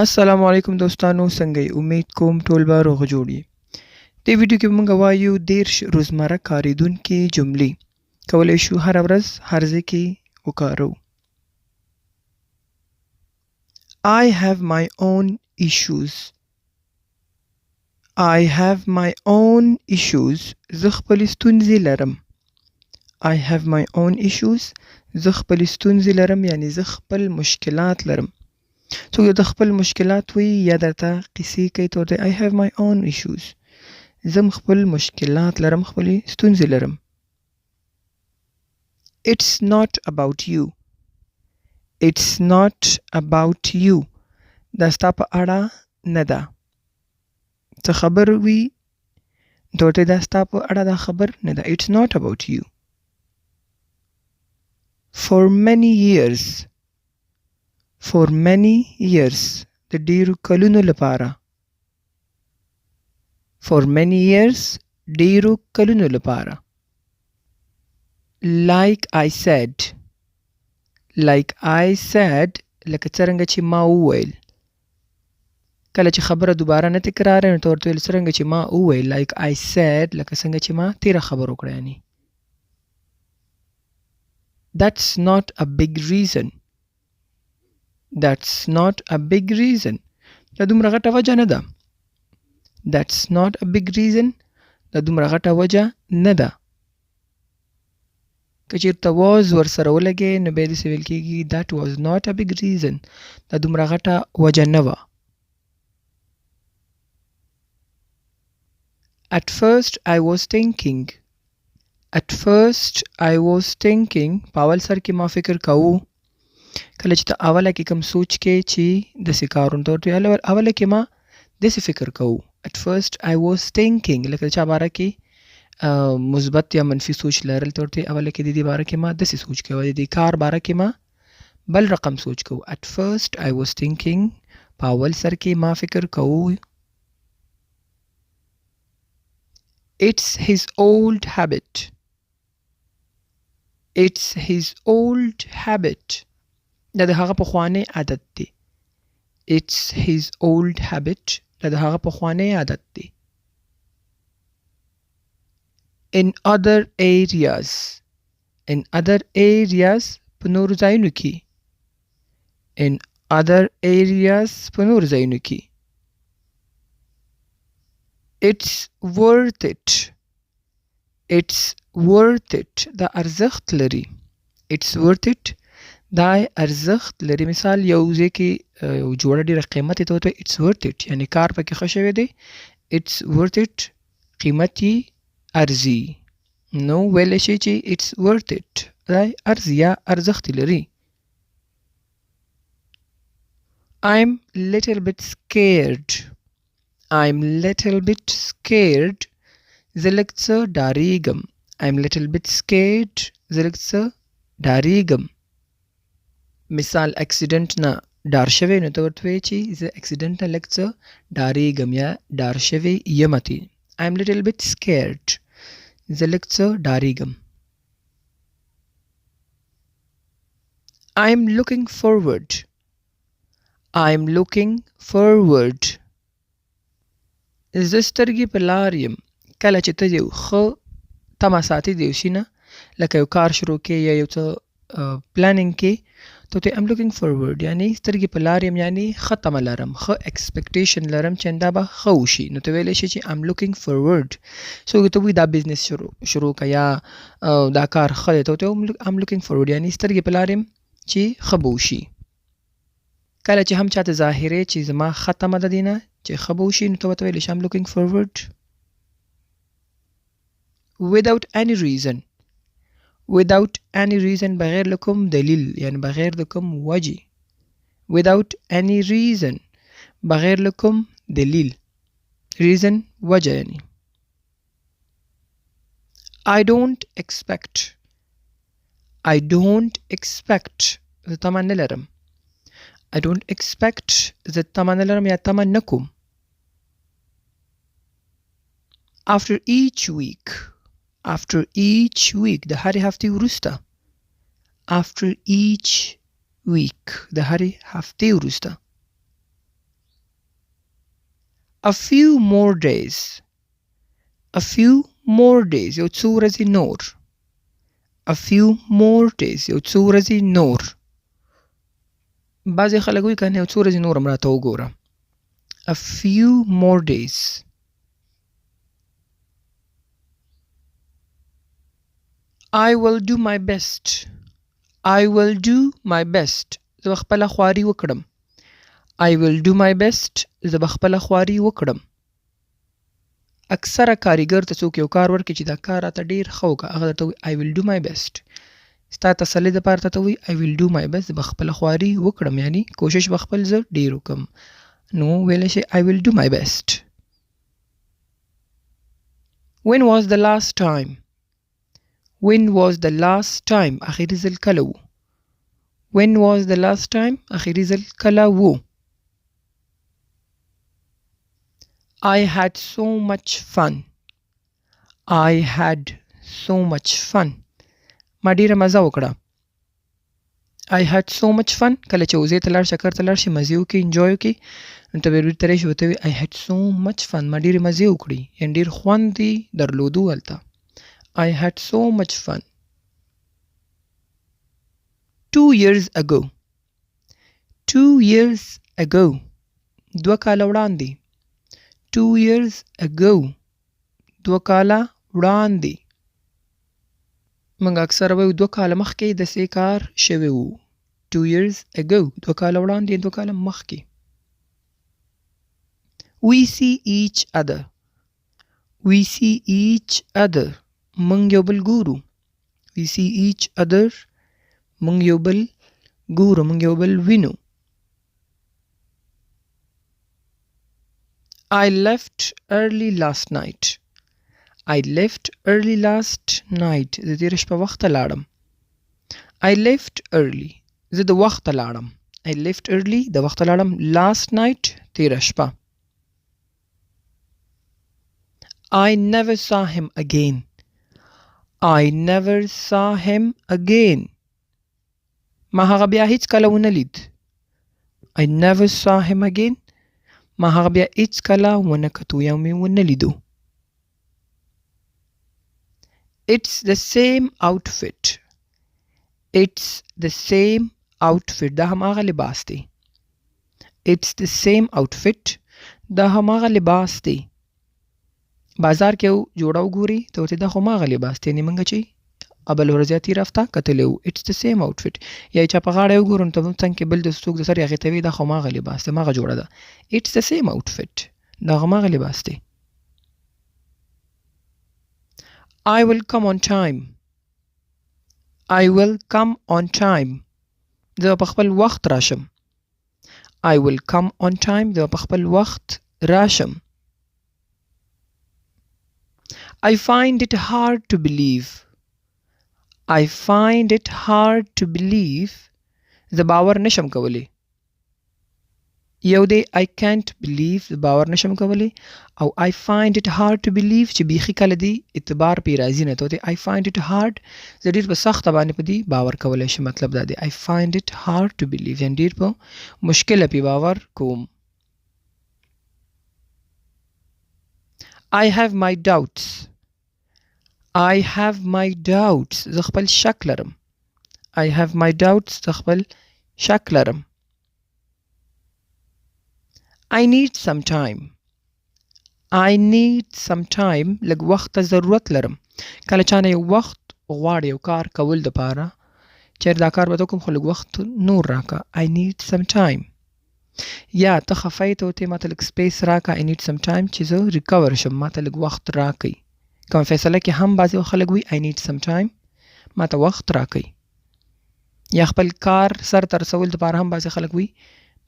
السلام علیکم دوستانو څنګه یې امید کوم ټول به روغ جوړ یې. دې ویډیو کې موږ وایو 13 روزمره کارېدونکې جملې کولی شو هره ورځ هر ځای کې وکارو. I have my own issues. I have my own issues. زه خپلې ستونزې لرم. I have my own issues. زه خپلې ستونزې لرم یعنی زه خپل مشکلات لرم. څوک د خپل مشکلات وي یا درته قصې کوي ته ورته I have my own issues. زم خپل مشکلات لرم خپلې ستونزې لرم. It's not about you. It's not about you. دا ستا په اړه نه ده. څه خبر وي ته ورته دا ستا په اړه دا خبر نه ده. It's not about you. For many years. For many years. د ډیرو کلونو لپاره. For many years. ډیرو کلونو لپاره. Like I said. Like I said. لکه څرنګه چې ما وویل. کله چې خبره دوباره نه تکراره نو ته ورته ویل څرنګه چې ما وویل. Like I said. لکه څنګه چې ما تیره خبر وکړه یعنی. That's not a big reason. That's not a big reason. دا دومره غټه وجه نه ده. That's not a big reason. دا دومره غټه وجه نه ده. که چېرته was ورسره ولګې نو بیا داسې ویل کېږي that was not a big reason. دا دومره غټه وجه نه وه. At first I was thinking. At first I was thinking. په اول سر کې ما فکر کوو. کله چې ته اوله کې کوم سوچ کې چې داسې کارونه ته ورته وایي اوله کې ما داسې فکر کوو. At first I was thinking. لکه د چا باره کې مثبت یا منفي سوچ لرل ته ورته اوله کې د دې باره کې ما داسې سوچ کوو. د دې کار باره کې ما بل رقم سوچ کوو. At first I was thinking. په اول سر کې ما فکر کوو. It's his old habit. It's his old habit. دا د هغه پخوانی عادت دی. It's his old habit. دا د هغه پخوانی عادت دی. In other areas. In other areas په نورو ځایونو کې. In other areas په نورو ځایونو کې. It's worth it. It's worth it. دا ارزښت لري. It's worth it. دا ارزښت لري. مثال یو ځای کې یو جوړه ډېره قیمت یې ته ورته It's worth it. یعنې کار پکې ښه شوی دی. It's worth it. قیمت یې ارزي. نو ویلی شي چې It's worth it. دا ارزي یا ارزښت لري. I'm little bit scared. I'm little bit scared. زه لږ څه ډارېږم. I'm little bit scared. زه لږ څه ډارېږم. مثال اکسیډنټ نه ډار شوی نو ته ورته وایې چې زه اکسیډنټ نه لږ څه ډارېږم یا ډار شوی یم اتې. I'm little bit scared. زه لږ څه ډارېږم. I'm looking forward. I'm looking forward. زه سترګې په لار یم. کله چې ته یو ښه تمه ساتې د یو شي نه لکه یو کار شروع کې یا یو څه پلانینګ کې ته ورته I'm looking forward یعنی سترګې په لار یم یعنی ښه تمه لرم ښه ایکسپیکټیشن لرم چې دا به ښه وشي نو ته ویلی شي چې I'm looking forward. څوک ته وایي دا بزنس شروع که یا دا کار ښه دی ته ورته I'm looking forward یعنی سترګې په لار یم چې ښه به وشي. کله چې هم چاته ظاهرې چې زما ښه تمه ده دې نه چې ښه به وشي نو ته ورته ویلی شي I'm looking forward. Without any reason. Without any reason بغیر له کوم دلیل یعنی بغیر د کوم وجې. Without any reason بغیر له کوم دلیل. reason وجه یعنی. I don't expect. I don't expect زه تمه نه لرم. I don't expect زه تمه نه لرم یا تمه نه کوم. After each week. After each week د هرې هفتې وروسته. After each week د هرې هفتې وروسته. A few more days. A few more days. یو څو ورځې نور. A few more days. یو څو ورځې نور. بعضې خلک وایي که نه یو څو ورځې نور هم راته وګوره. A few more days. I will do my best. I will do my best. زه به خپله خواري وکړم. I will do my best. زه به خپله خواري وکړم. اکثره کاریګر ته څوک یو کار ورکړي چې دا کار راته ډېر ښه وکړه هغه درته وایي I will do my best. ستا تسلي دپاره ته وایي I will do my best. زه به خپله خواري وکړم یعنی کوشش به خپل زه ډېر وکړم. نو ویلی شي I will do my best. When was the last time? When was the last time? اخیری ځل کله و. When was the last time? اخیری ځل کله و. I had so much fun. I had so much fun. ما ډېره مزه وکړه. I had so much fun. کله چې وزې ته لاړ شي کار ته لاړ شي مزې وکړي انجوی وکړي نو ته به بېرته راشي ورته وایي I had so much fun. ما ډېرې مزې وکړي یعنې ډېر خوند یې درلودو هلته. I had so much fun. 2 years ago. 2 years ago. 2 کاله وړاندې. 2 years ago. 2 کاله وړاندې. موږ اکثره وایو 2 کاله مخکې داسې کار شوی و. 2 years ago. 2 کاله وړاندې 2 کاله مخکې. We see each other. We see each other. موږ یو بل ګورو. We see each other. موږ یو بل ګورو. موږ یو بل وینو. I left early last night. I left early last night. زه تېره شپه وخته لاړم. I left early. زه د وخته لاړم. I left early. د وخته لاړم. Last night. تېره شپه. I never saw him again. I never saw him again. ما هغه بیا هیڅ کله ونه لید. I never saw him again. ما هغه بیا هیڅ کله ونه کتو یا مې ونه لیدو. It's the same outfit. It's the same outfit. دا هماغه لباس دی. It's the same outfit. دا هماغه لباس دی. بازار کې یو جوړه وګوري ته ورته دا خو هماغه لباس دی یعنې موږ چې بله ورځ یا تېره هفته کتلی وو. It's the same outfit. یا چا په غاړه یې وګورو نو ته څنګ کې بل د څوک د سر هغې ته وایي دا خو هماغه لباس دی هماغه جوړه ده. It's the same outfit. دا هماغه لباس دی. I will come on time. I will come on time. زه په خپل وخت راشم. I will come on time. زه په خپل وخت راشم. I find it hard to believe. I find it hard to believe. زه باور نشم کولی. یو دی I can't believe. زه باور نشم کولی. او I find it hard to believe چې بیخي کله دی اعتبار پې راځي نه ته دی I find it hard. زه ډېر په سخته باندې په دې باور کولی شم مطلب دا دی I find it hard to believe یعنې ډېر په مشکله پې باور کوم. I have my doubts. I have my doubts. زه خپل شک لرم. I have my doubts. زه خپل شک لرم. I need some time. I need some time. لږ وخت ته ضرورت لرم. کله چا نه یو وخت غواړي یو کار کول دپاره چېرې دا کار به ته وکړم خو لږ وخت نور راکړه. I need some time. یا ته خفه یې ته ورته ما ته لږ سپیس راکړه. I need some time چې زه ریکور شم ما ته لږ وخت راکړئ. کوم فیصله کې هم بعضې خلک وي I need some time. ما ته وخت راکړئ. یا خپل کار سر ته رسول دپاره هم بعضې خلک وي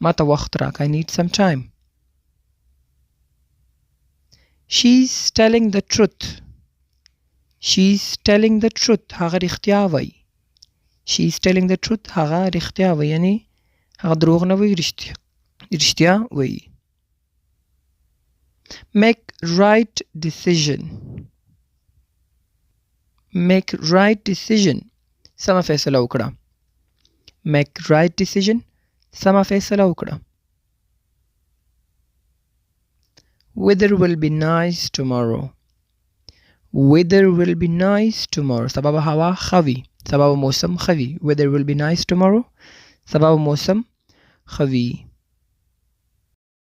ما ته وخت راکړه. I need some time. She's telling the truth. She's telling the truth. هغه رښتیا وایي. She's telling the truth. هغه رښتیا وایي یعنې هغه دروغ نه وایي رښتیا وایي. Make right decision. Make right decision. سمه فیصله وکړه. Make right decision. سمه فیصله وکړه. weather will be nice tomorrow. weather will be nice tomorrow. سبا به هوا خوی. سبا به موسم خوی. weather will be nice tomorrow. سبا به موسم خوی.